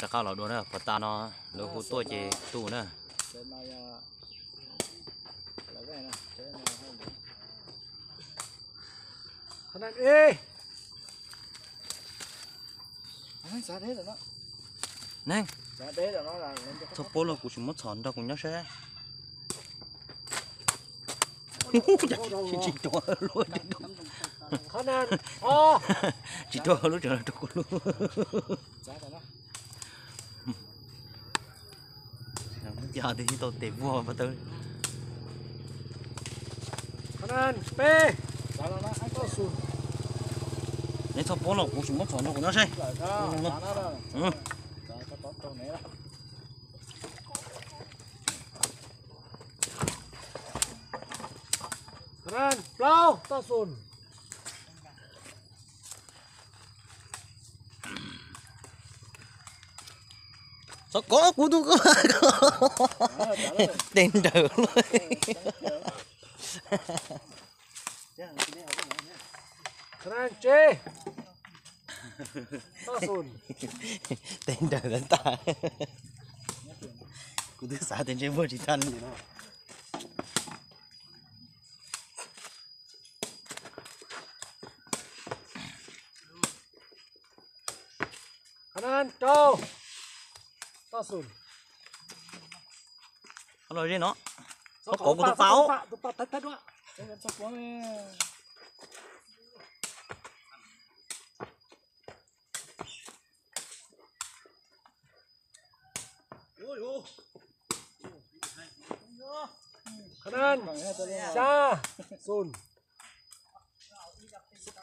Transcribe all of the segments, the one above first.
đã cao lẩu đồ nữa, phật ta nó lẩu hút tôi chỉ tù nữa. Khả ê. Nè. Thôi bố là cũng chỉ mất chọn đâu cũng nhớ xe. Chỉ to luôn. Khả năng. Chỉ to lúc trở lại đâu luôn. Giờ thì tôi tìm vua mà tôi. Khả năng P. Nếu thôi bố là cũng chỉ mất chọn đâu cũng nhớ xe. Ran, plau, ta sun. Sao có cú tu có tên đỡ luôn. Ran che. Ta sun. Tên đỡ đến ta. Cú thứ sáu tên trên vô chỉ thân gì đó. Ran cho. Ta sun. Rồi đi nó. Nó cổ của tôi pháo. Tôi pháo thật đó. Kanan, cha, sun.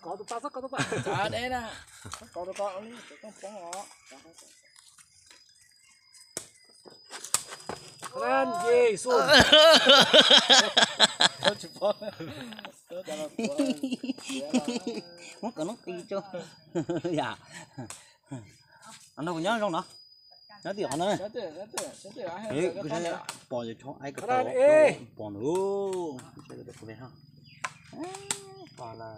Có tụi ta, có tụi ta. À đây nè, có tụi con đi, tụi con phóng họ. Kanan, gì, sun. Tôi chụp phóng. Mất cả nó đi cho. Dạ. Anh đâu có nhớ không nó? Nhớ tiền nữa. Ê, cứ thế bỏ cho ai cả tao. Bỏ nữa. Chơi được cái ha. Bỏ là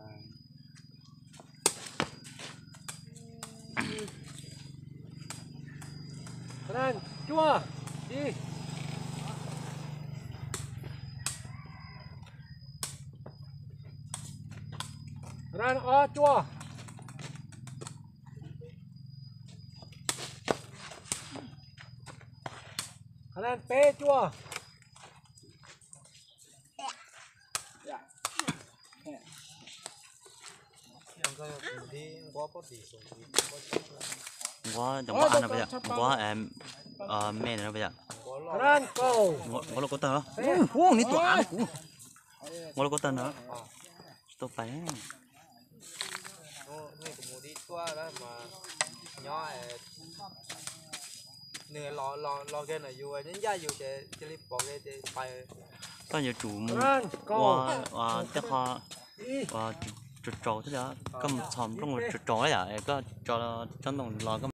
Kanan, chua, đi. Kanan, chua. Kanan, pe chua. có chồng có anh là bây giờ có em mẹ nữa bây giờ Kanan, cầu. có lo có tờ không? Ní tỏa này cũng có lo có tờ nữa tôi phải đi qua đó mà nhỏ nửa lò cái này dù những gia dù sẽ đi bỏ cái phải có nhiều chủ mua và chắc họ và trò thế đó có một xóm trong một trò đấy à có cho đồng lò